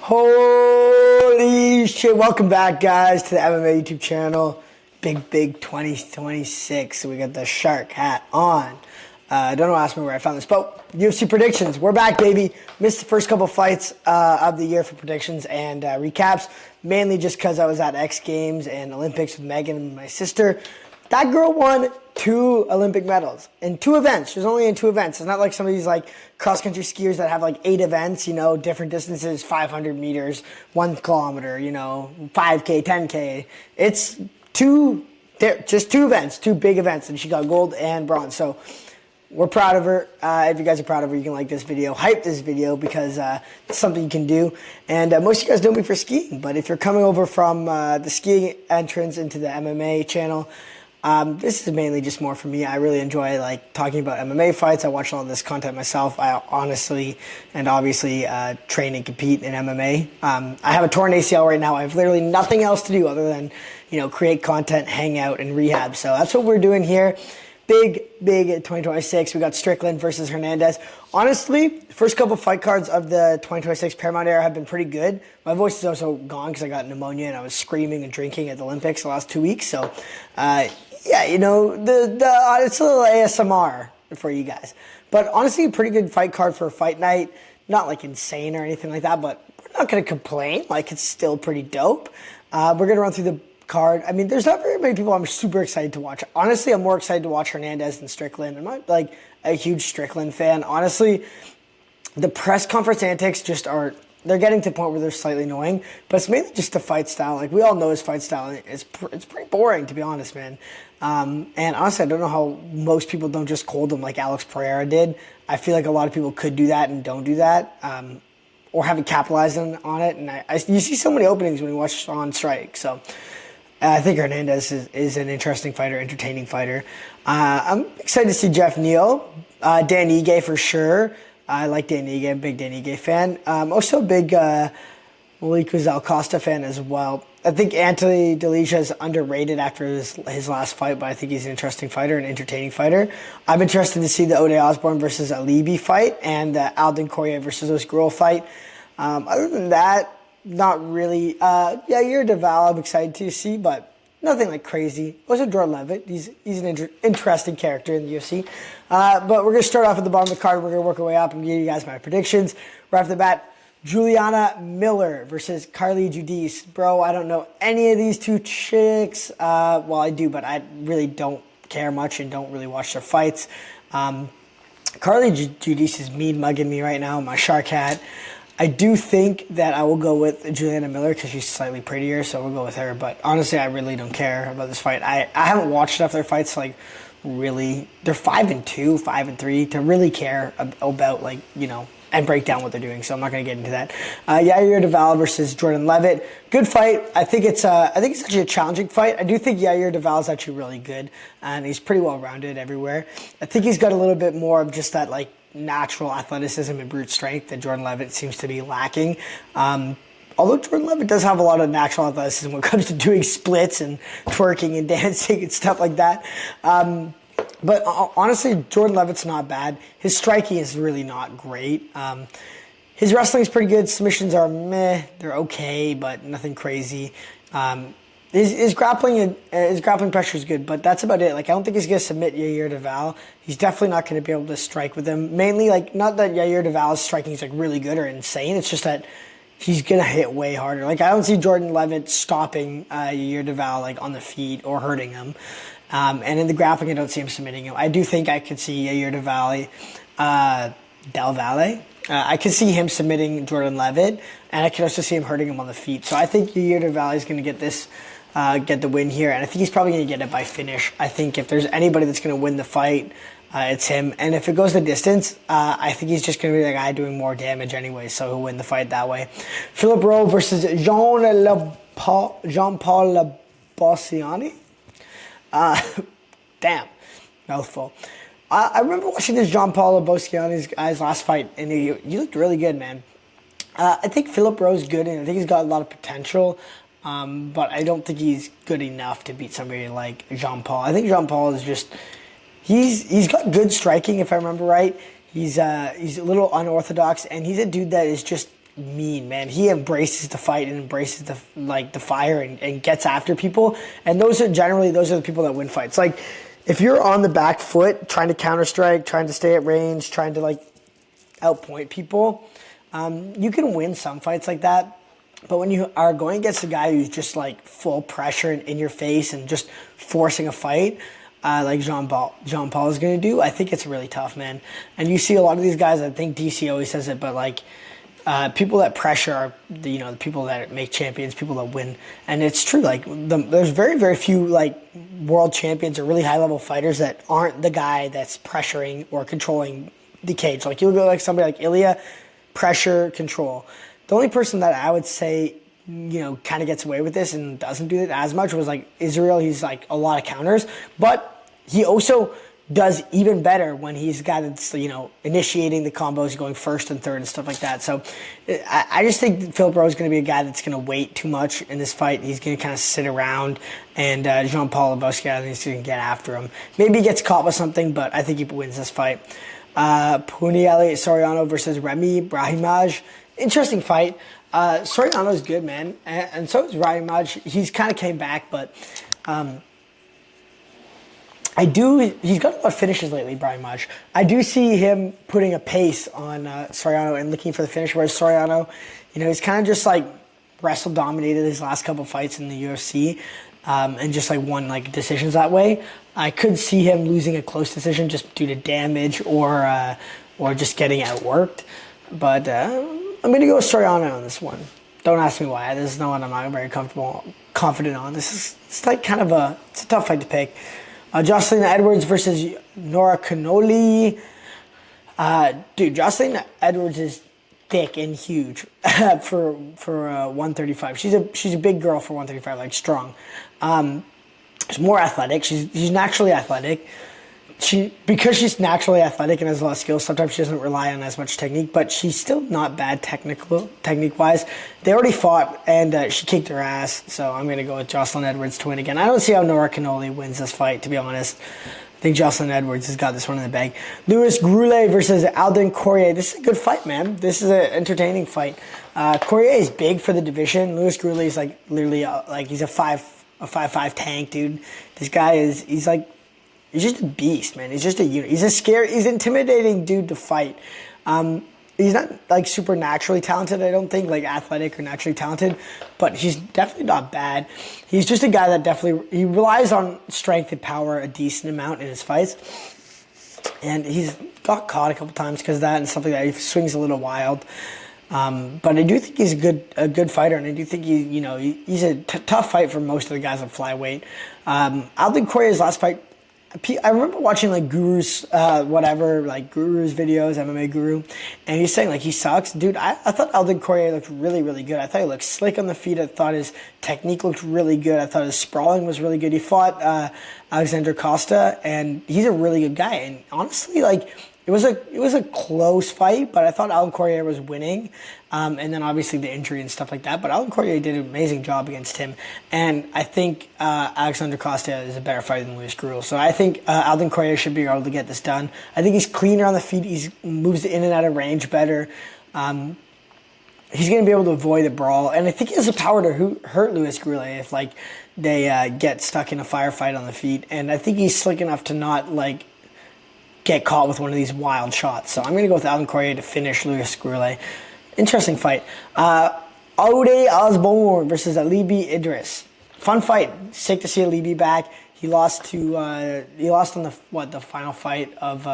Holy shit, welcome back guys to the MMA YouTube channel. Big 2026. So we got the shark hat on. I don't know, ask me where I found this, but UFC predictions. We're back, baby. Missed the first couple fights of the year for predictions and recaps, mainly just because I was at X Games and Olympics with Megan and my sister. That girl won 2 Olympic medals in 2 events. She was only in 2 events. It's not like some of these like cross-country skiers that have like 8 events, you know, different distances, 500 meters, 1 kilometer, you know, 5K, 10K. It's just 2 events, 2 big events, and she got gold and bronze. So we're proud of her. If you guys are proud of her, you can like this video, hype this video, because it's something you can do. And most of you guys know me for skiing, but if you're coming over from the skiing entrance into the MMA channel, this is mainly just more for me. I really enjoy like talking about MMA fights. I watch all this content myself. I honestly and obviously train and compete in MMA. I have a torn ACL right now. I have literally nothing else to do other than, you know, create content, hang out, and rehab. So that's what we're doing here. Big 2026. We got Strickland versus Hernandez. Honestly, the first couple fight cards of the 2026 Paramount era have been pretty good. My voice is also gone because I got pneumonia and I was screaming and drinking at the Olympics the last 2 weeks. So, yeah, you know, it's a little ASMR for you guys. But honestly, a pretty good fight card for a fight night. Not like insane or anything like that, but we're not going to complain. Like, it's still pretty dope. We're going to run through the card. I mean, there's not very many people I'm super excited to watch. Honestly, I'm more excited to watch Hernandez than Strickland. I'm not like a huge Strickland fan. Honestly, the press conference antics just are, they're getting to the point where they're slightly annoying, but it's mainly just the fight style. Like, we all know his fight style. It's pretty boring, to be honest, man. And honestly, I don't know how most people don't just cold him like Alex Pereira did. I feel like a lot of people could do that and don't do that, or haven't capitalized on it. And you see so many openings when you watch on Strike. So I think Hernandez is an interesting fighter, entertaining fighter. I'm excited to see Jeff Neal, Dan Ige for sure. I like Dan Ige, I'm a big Dan Ige fan. Also a big Malik Costa fan as well. I think Anthony Delicia is underrated after his last fight, but I think he's an interesting fighter, an entertaining fighter. I'm interested to see the Ode Osborn versus Alibi fight and the Alden Correa versus Osgurl fight. Other than that, not really. Yair Deval, I'm excited to see, but nothing like crazy. Also, Jordan Levitt. He's an interesting character in the UFC. But we're going to start off at the bottom of the card. We're going to work our way up and give you guys my predictions. Right off the bat, Juliana Miller versus Carly Judiz. Bro, I don't know any of these 2 chicks. Well, I do, but I really don't care much and don't really watch their fights. Carly Judiz is mean mugging me right now, my shark hat. I do think that I will go with Juliana Miller because she's slightly prettier, so we'll go with her. But honestly, I really don't care about this fight. I haven't watched enough of their fights to, like, really. They're 5-2, 5-3 to really care about, like, you know, and break down what they're doing. So I'm not going to get into that. Yair Deval versus Jordan Levitt. Good fight. I think it's actually a challenging fight. I do think Yair Deval is actually really good, and he's pretty well rounded everywhere. I think he's got a little bit more of just that, like, natural athleticism and brute strength that Jordan Levitt seems to be lacking. Although Jordan Levitt does have a lot of natural athleticism when it comes to doing splits and twerking and dancing and stuff like that. But honestly, Jordan Levitt's not bad. His striking is really not great. His wrestling is pretty good. Submissions are meh. They're okay, but nothing crazy. His grappling pressure is good, but that's about it. Like, I don't think he's going to submit Yair Deval. He's definitely not going to be able to strike with him. Mainly, like, not that Yair Deval's striking is like really good or insane. It's just that he's going to hit way harder. Like, I don't see Jordan Levitt stopping Yair Deval, like, on the feet or hurting him. And in the grappling, I don't see him submitting him. I do think I could see Yair Del Valle. I could see him submitting Jordan Levitt, and I could also see him hurting him on the feet. So I think Yair Del Valle is going to get the win here, and I think he's probably going to get it by finish. I think if there's anybody that's going to win the fight, it's him. And if it goes the distance, I think he's just going to be the guy doing more damage anyway, so he'll win the fight that way. Philip Rowe versus Jean-Paul Bossiani. Damn, mouthful. I remember watching this Jean-Paul Bossiani's guy's last fight, and he looked really good, man. I think Philip Rowe's good, and I think he's got a lot of potential. But I don't think he's good enough to beat somebody like Jean-Paul. I think Jean-Paul is just, he's got good striking, if I remember right. He's a little unorthodox, and he's a dude that is just mean, man. He embraces the fight and embraces the fire and gets after people. And those are the people that win fights. Like, if you're on the back foot, trying to counter strike, trying to stay at range, trying to like outpoint people, you can win some fights like that. But when you are going against a guy who's just like full pressure and in your face and just forcing a fight, like Jean Paul is going to do, I think it's really tough, man. And you see a lot of these guys, I think DC always says it, but like people that pressure are the people that make champions, people that win. And it's true, like there's very, very few like world champions or really high level fighters that aren't the guy that's pressuring or controlling the cage. Like you'll go like somebody like Ilya, pressure, control. The only person that I would say, kind of gets away with this and doesn't do it as much was like Israel. He's like a lot of counters, but he also does even better when he's a guy that's, initiating the combos, going first and third and stuff like that. So I just think Philip Rowe is going to be a guy that's going to wait too much in this fight. He's going to kind of sit around, and Jean-Paul Bossiani is going to get after him. Maybe he gets caught with something, but I think he wins this fight. Punieli Soriano versus Remy Braheemaj. Interesting fight. Soriano's good, man, and so is Braheemaj. He's kind of came back, but he's got a lot of finishes lately, Braheemaj. I do see him putting a pace on Soriano and looking for the finish, whereas Soriano, he's kind of just like wrestle dominated his last couple fights in the UFC, and just like won like decisions that way. I could see him losing a close decision just due to damage or just getting outworked, but I'm going to go with Soriano on this one. Don't ask me why. This is no one I'm not very confident on. It's like kind of it's a tough fight to pick. Jocelyn Edwards versus Nora Cannoli. Dude, Jocelyn Edwards is thick and huge for 135. She's a big girl for 135, like strong. She's more athletic. She's naturally athletic. Because she's naturally athletic and has a lot of skills, sometimes she doesn't rely on as much technique, but she's still not bad technique-wise. They already fought, and she kicked her ass, so I'm going to go with Jocelyn Edwards to win again. I don't see how Nora Cannoli wins this fight, to be honest. I think Jocelyn Edwards has got this one in the bag. Louis Groulet versus Alden Corrier. This is a good fight, man. This is an entertaining fight. Corrier is big for the division. Louis Groulet is like literally he's a 5'5" tank, dude. This guy he's just a beast, man. He's just a unit. He's intimidating dude to fight. He's not like super naturally talented, I don't think, like athletic or naturally talented, but he's definitely not bad. He's just a guy that he relies on strength and power a decent amount in his fights. And he's got caught a couple times because of that and stuff like that. He swings a little wild. But I do think he's a good fighter, and I do think he's a tough fight for most of the guys at flyweight. Alden Corrier's last fight, I remember watching like Guru's Guru's videos, MMA Guru, and he's saying like he sucks. Dude, I thought Alden Corrier looked really, really good. I thought he looked slick on the feet. I thought his technique looked really good. I thought his sprawling was really good. He fought Alexander Costa, and he's a really good guy. And honestly, like it was a close fight, but I thought Alden Corrier was winning. And then obviously the injury and stuff like that. But Alden Corrier did an amazing job against him. And I think Alexander Costa is a better fighter than Louis Groulet. So I think Alden Corrier should be able to get this done. I think he's cleaner on the feet. He moves in and out of range better. He's going to be able to avoid a brawl. And I think he has the power to hurt Louis Groulet if they get stuck in a firefight on the feet. And I think he's slick enough to not get caught with one of these wild shots. So I'm going to go with Alden Corrier to finish Louis Groulet. Interesting fight. Ode Osborn versus Alibi Idris. Fun fight. Sick to see Alibi back. He lost on the final fight of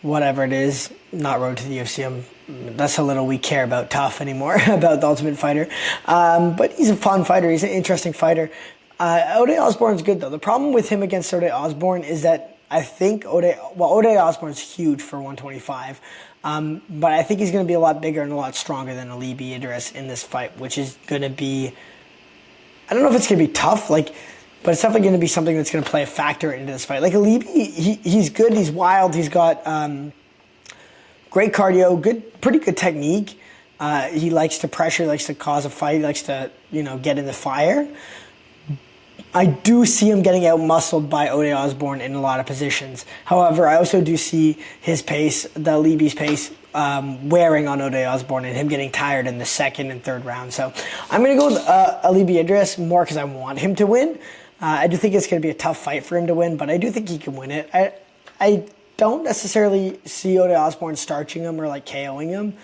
whatever it is. Not Road to the UFC. That's how little we care about Tough anymore, about the Ultimate Fighter. But he's a fun fighter. He's an interesting fighter. Ode Osborn's good though. The problem with him against Ode Osborn is that I think Ode Osborn's huge for 125. But I think he's going to be a lot bigger and a lot stronger than Alibi Idris in this fight, which is going to be, I don't know if it's going to be tough, but it's definitely going to be something that's going to play a factor into this fight. Like Alibi, he's good, he's wild, he's got great cardio, pretty good technique. He likes to pressure, he likes to cause a fight, he likes to, get in the fire. I do see him getting out-muscled by Ode Osborn in a lot of positions. However, I also do see his pace, the Alibi's pace, wearing on Ode Osborn and him getting tired in the second and third round. So I'm going to go with Alibi Idris more because I want him to win. I do think it's going to be a tough fight for him to win, but I do think he can win it. I don't necessarily see Ode Osborn starching him or like KOing him.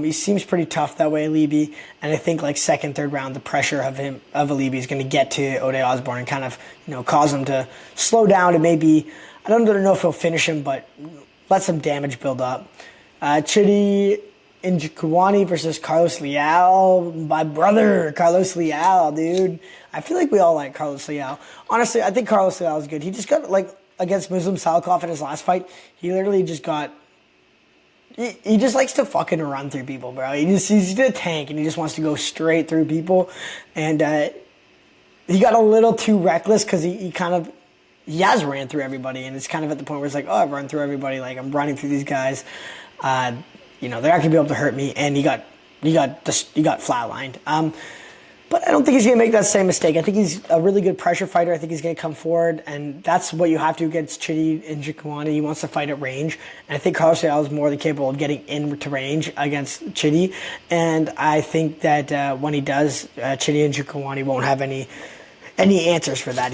He seems pretty tough that way, Alibi, and I think like second, third round, the pressure of Alibi is going to get to Ode Osborn and kind of cause him to slow down and maybe, I don't know if he'll finish him, but let some damage build up. Chidi Njokuani versus Carlos Leal, my brother Carlos Leal, dude. I feel like we all like Carlos Leal. Honestly, I think Carlos Leal is good. He just got like against Muslim Salikov in his last fight. He literally just got. He just likes to fucking run through people, bro. He's a tank, and he just wants to go straight through people. And he got a little too reckless because he has ran through everybody, and it's kind of at the point where it's like, oh, I've run through everybody. Like, I'm running through these guys. They're not gonna be able to hurt me. And he got flatlined. But I don't think he's going to make that same mistake. I think he's a really good pressure fighter. I think he's going to come forward, and that's what you have to against Chidi Njokuani. He wants to fight at range, and I think Carlos Leal is more than capable of getting into range against Chidi. And I think that when he does, Chidi Njokuani won't have any answers for that.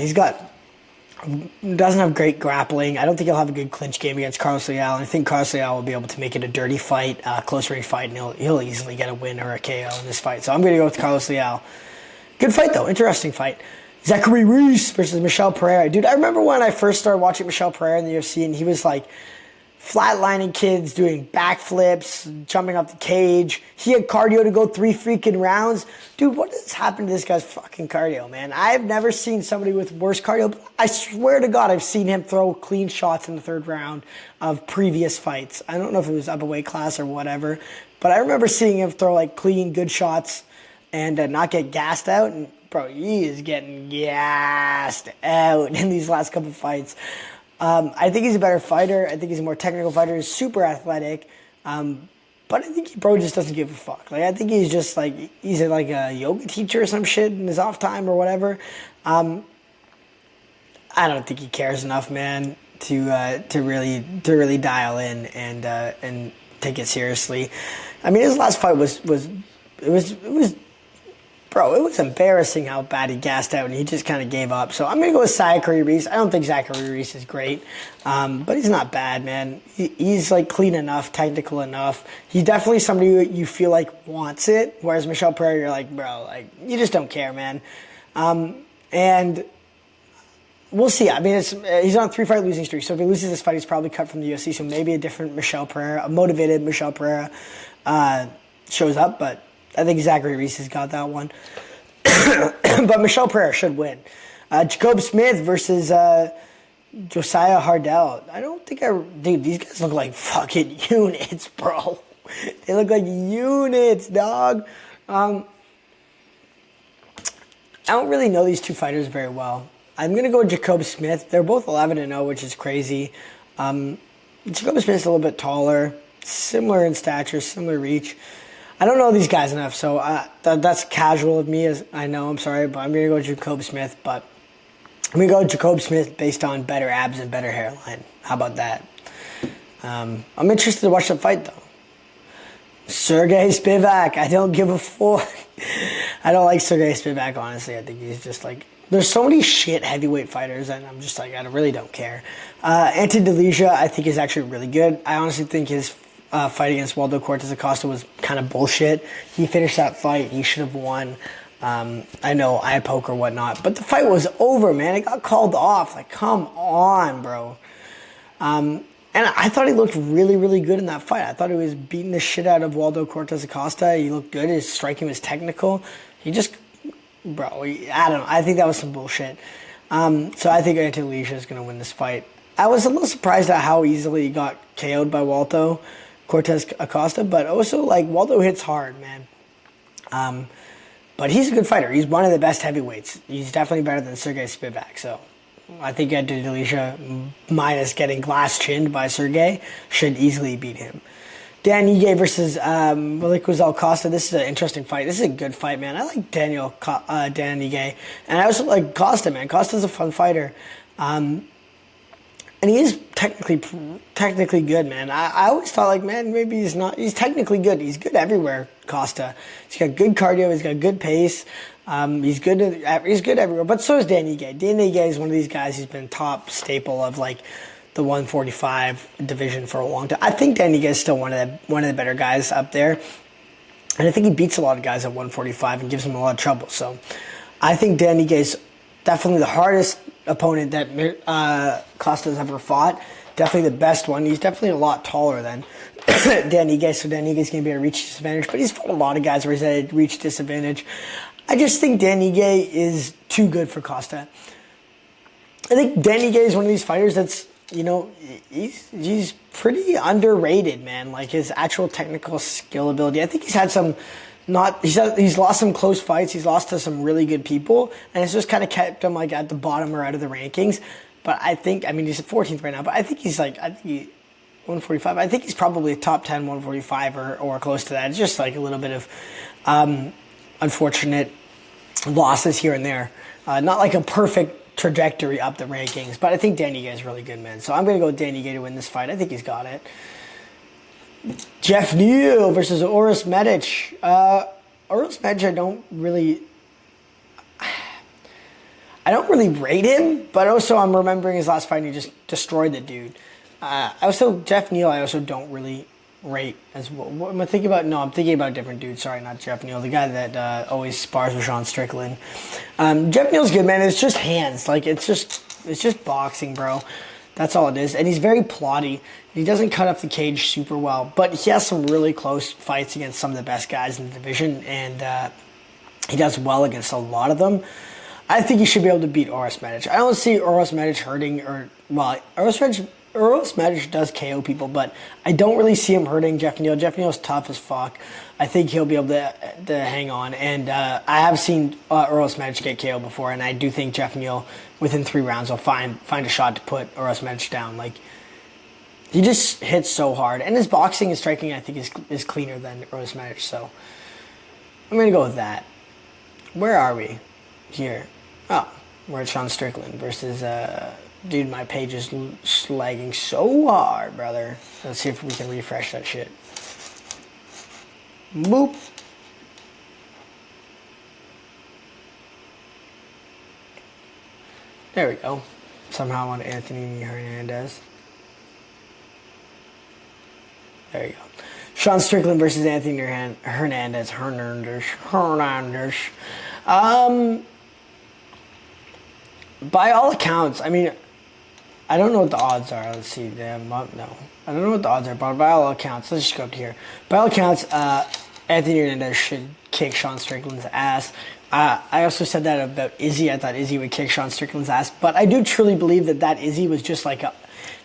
Doesn't have great grappling. I don't think he'll have a good clinch game against Carlos Leal. And I think Carlos Leal will be able to make it a dirty fight, close range fight, and he'll easily get a win or a KO in this fight. So I'm going to go with Carlos Leal. Good fight, though. Interesting fight. Zachary Reese versus Michel Pereira. Dude, I remember when I first started watching Michel Pereira in the UFC, and he was like flatlining kids, doing backflips, jumping off the cage. He had cardio to go 3 freaking rounds. Dude, what has happened to this guy's fucking cardio, man? I've never seen somebody with worse cardio. But I swear to God, I've seen him throw clean shots in the third round of previous fights. I don't know if it was up a weight class or whatever, but I remember seeing him throw like clean, good shots and not get gassed out. And bro, he is getting gassed out in these last couple fights. I think he's a better fighter. I think he's a more technical fighter. He's super athletic. But I think bro just doesn't give a fuck. Like, I think he's just like, he's like a yoga teacher or some shit in his off time or whatever. I don't think he cares enough, man, to really dial in and take it seriously. I mean, his last fight was bro, it was embarrassing how bad he gassed out, and he just kind of gave up. So I'm going to go with Zachary Reese. I don't think Zachary Reese is great, but he's not bad, man. He's, like, clean enough, technical enough. He's definitely somebody who you feel like wants it, whereas Michel Pereira, you're like, bro, like, you just don't care, man. And we'll see. I mean, he's on a 3-fight losing streak, so if he loses this fight, he's probably cut from the UFC, so maybe a different Michel Pereira, a motivated Michel Pereira shows up, but I think Zachary Reese has got that one. But Michel Pereira should win. Jacob Smith versus Josiah Hardell. I don't think dude, these guys look like fucking units, bro. They look like units, dog. I don't really know these two fighters very well. I'm going to go with Jacob Smith. They're both 11-0, which is crazy. Jacob Smith's a little bit taller, similar in stature, similar reach. I don't know these guys enough, so that's casual of me, as I know, I'm sorry, but I'm going to go with Jacob Smith, but I'm going to go with Jacob Smith based on better abs and better hairline. How about that? I'm interested to watch the fight, though. Sergey Spivak, I don't give a fuck. I don't like Sergey Spivak, honestly. I think he's just like, there's so many shit heavyweight fighters, and I'm just like, I really don't care. Delicia, I think, is actually really good. I honestly think his fight against Waldo Cortez Acosta was kind of bullshit. He finished that fight. He should have won. I know, eye poke or whatnot. But the fight was over, man. It got called off. Like, come on, bro. And I thought he looked really, really good in that fight. I thought he was beating the shit out of Waldo Cortez Acosta. He looked good. His striking was technical. He just, bro, I don't know. I think that was some bullshit. So I think Delicia is going to win this fight. I was a little surprised at how easily he got KO'd by Waldo Cortez Acosta, but also, like, Waldo hits hard, man. But he's a good fighter. He's one of the best heavyweights. He's definitely better than Sergey Spivak. So I think Delicia, minus getting glass chinned by Sergey, should easily beat him. Dan Ige versus Malik Costa. This is an interesting fight. This is a good fight, man. I like Dan Ige. And I also like Costa, man. Costa's a fun fighter. And he is technically good, man. I always thought, like, man, maybe he's not. He's technically good. He's good everywhere, Costa. He's got good cardio. He's got good pace. He's good everywhere. But so is Dan Ige. Dan Ige is one of these guys who's been top staple of, like, the 145 division for a long time. I think Dan Ige is still one of the better guys up there. And I think he beats a lot of guys at 145 and gives them a lot of trouble. So I think Dan Ige is definitely the hardest opponent that Costa's ever fought. Definitely the best one. He's definitely a lot taller than Dan Ige, so Dan Ige's going to be at a reach disadvantage. But he's fought a lot of guys where he's at a reach disadvantage. I just think Dan Ige is too good for Costa. I think Dan Ige is one of these fighters that's, you know, he's pretty underrated, man. Like, his actual technical skill ability. I think he's had some he's lost some close fights. He's lost to some really good people, and it's just kind of kept him, like, at the bottom or out of the rankings. But I think, I mean, he's at 14th right now, but I think he's 145. I think he's probably a top 10 145 or close to that. It's just like a little bit of unfortunate losses here and there. Not like a perfect trajectory up the rankings, but I think Dan Ige is really good, man. So I'm going to go with Dan Ige to win this fight. I think he's got it. Jeff Neal versus Uros Medic. Uros Medic, I don't really rate him, but also I'm remembering his last fight and he just destroyed the dude. Jeff Neal, I also don't really rate as well. What am I thinking about? No, I'm thinking about a different dude. Sorry, not Jeff Neal, the guy that always spars with Sean Strickland. Jeff Neal's good, man. It's just hands. Like, it's just boxing, bro. That's all it is. And he's very plotty. He doesn't cut up the cage super well, but he has some really close fights against some of the best guys in the division, and he does well against a lot of them. I think he should be able to beat Uros Medic. I don't see Uros Medic hurting, Uros Medic does KO people, but I don't really see him hurting Jeff Neal. Jeff Neal's tough as fuck. I think he'll be able to hang on. And I have seen Uros Medic get KO before, and I do think Jeff Neal, within 3 rounds, will find a shot to put Uros Medic down. Like, he just hits so hard. And his boxing and striking, I think, is cleaner than Uros Medic. So I'm going to go with that. Where are we here? Oh, we're at Sean Strickland versus... Dude, my page is lagging so hard, brother. Let's see if we can refresh that shit. Boop. There we go. Somehow on Anthony Hernandez. There you go. Sean Strickland versus Anthony Hernandez. By all accounts, I mean, I don't know what the odds are. Let's see. They have them up? No. I don't know what the odds are, but by all accounts, let's just go up to here. By all accounts, Anthony Hernandez should kick Sean Strickland's ass. I also said that about Izzy. I thought Izzy would kick Sean Strickland's ass, but I do truly believe that Izzy was just like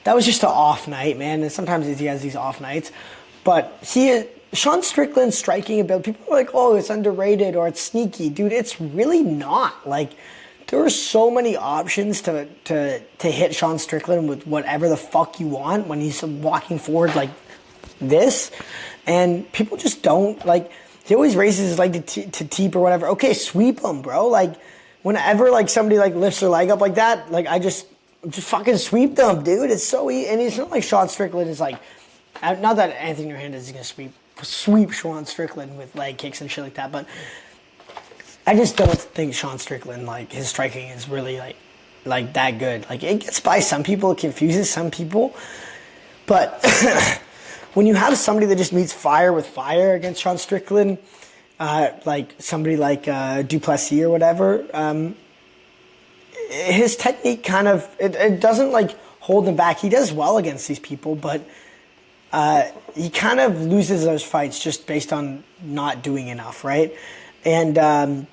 that was just an off night, man. And sometimes Izzy has these off nights, but Sean Strickland's striking ability, people are like, oh, it's underrated or it's sneaky. Dude, it's really not. Like, there are so many options to hit Sean Strickland with whatever the fuck you want when he's walking forward like this. And people just don't, like, he always raises his leg to teep or whatever. Okay, sweep him, bro. Like, whenever, like, somebody, like, lifts their leg up like that, like, I just fucking sweep them, dude. It's so easy. And it's not like Sean Strickland is, like, not that Anthony Hernandez is going to sweep Sean Strickland with leg kicks and shit like that, but I just don't think Sean Strickland, like, his striking is really, like that good. Like, it gets by some people, it confuses some people, but when you have somebody that just meets fire with fire against Sean Strickland, like somebody like Duplessis or whatever, his technique kind of, it doesn't, like, hold him back. He does well against these people, but he kind of loses those fights just based on not doing enough, right? And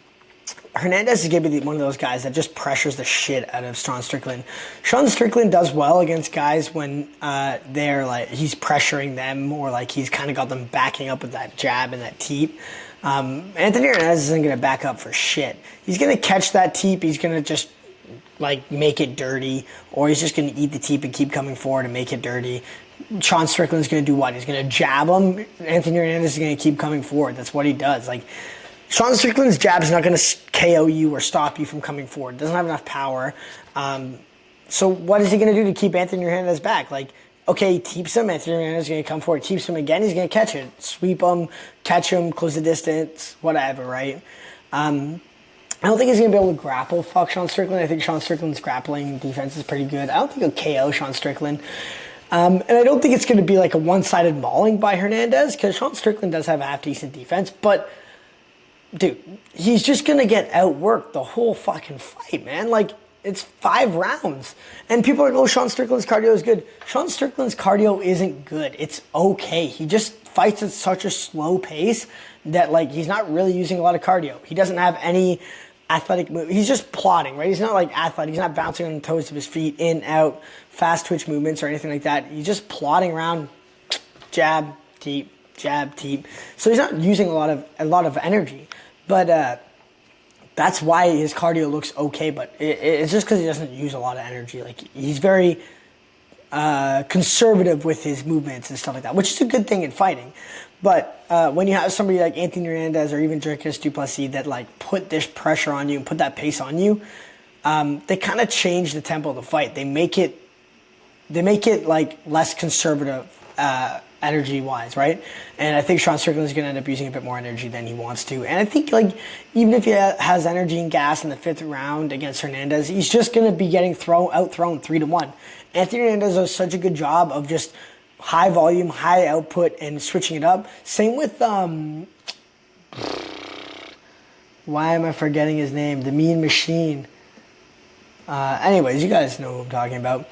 Hernandez is going to be one of those guys that just pressures the shit out of Sean Strickland. Sean Strickland does well against guys when they're like, he's pressuring them, or like he's kind of got them backing up with that jab and that teep. Anthony Hernandez isn't going to back up for shit. He's going to catch that teep. He's going to just, like, make it dirty, or he's just going to eat the teep and keep coming forward and make it dirty. Sean Strickland's going to do what? He's going to jab him. Anthony Hernandez is going to keep coming forward. That's what he does. Like, Sean Strickland's jab is not going to KO you or stop you from coming forward. Doesn't have enough power. So what is he going to do to keep Anthony Hernandez back? Like, okay, he keeps him. Anthony Hernandez is going to come forward. Keeps him again. He's going to catch it. Sweep him, catch him, close the distance, whatever, right? I don't think he's going to be able to grapple fuck Sean Strickland. I think Sean Strickland's grappling defense is pretty good. I don't think he'll KO Sean Strickland. And I don't think it's going to be like a one-sided mauling by Hernandez, because Sean Strickland does have a half-decent defense, but dude, he's just going to get outworked the whole fucking fight, man. Like, it's 5 rounds. And people are like, oh, Sean Strickland's cardio is good. Sean Strickland's cardio isn't good. It's okay. He just fights at such a slow pace that, like, he's not really using a lot of cardio. He doesn't have any athletic move. He's just plodding, right? He's not like athletic. He's not bouncing on the toes of his feet, in, out, fast twitch movements or anything like that. He's just plodding around, jab, teep, jab, teep. So he's not using a lot of energy. But that's why his cardio looks okay. But it's just because he doesn't use a lot of energy. Like, he's very conservative with his movements and stuff like that, which is a good thing in fighting. But when you have somebody like Anthony Hernandez or even Dricus du Plessis that, like, put this pressure on you and put that pace on you, they kind of change the tempo of the fight. They make it like less conservative energy-wise, right? And I think Sean Strickland is going to end up using a bit more energy than he wants to. And I think, like, even if he has energy and gas in the 5th round against Hernandez, he's just going to be getting outthrown 3-1. Anthony Hernandez does such a good job of just high volume, high output, and switching it up. Same with, why am I forgetting his name? The Mean Machine. Anyways, you guys know who I'm talking about.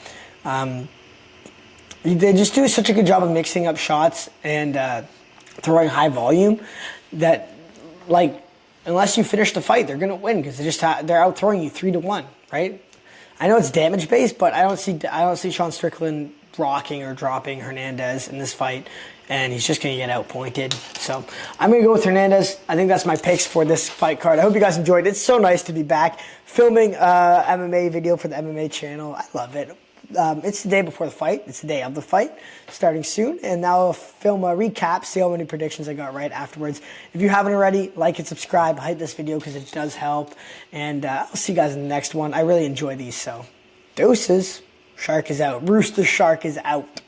They just do such a good job of mixing up shots and throwing high volume that, like, unless you finish the fight, they're gonna win because they're outthrowing you 3-1, right? I know it's damage based, but I don't see Sean Strickland rocking or dropping Hernandez in this fight, and he's just gonna get outpointed. So I'm gonna go with Hernandez. I think that's my picks for this fight card. I hope you guys enjoyed. It's so nice to be back filming MMA video for the MMA channel. I love it. It's the day before the fight. It's the day of the fight, starting soon. And now I'll film a recap, see how many predictions I got right afterwards. If you haven't already, like and subscribe, hype this video because it does help. And I'll see you guys in the next one. I really enjoy these, so deuces. Shark is out. Rooster Shark is out.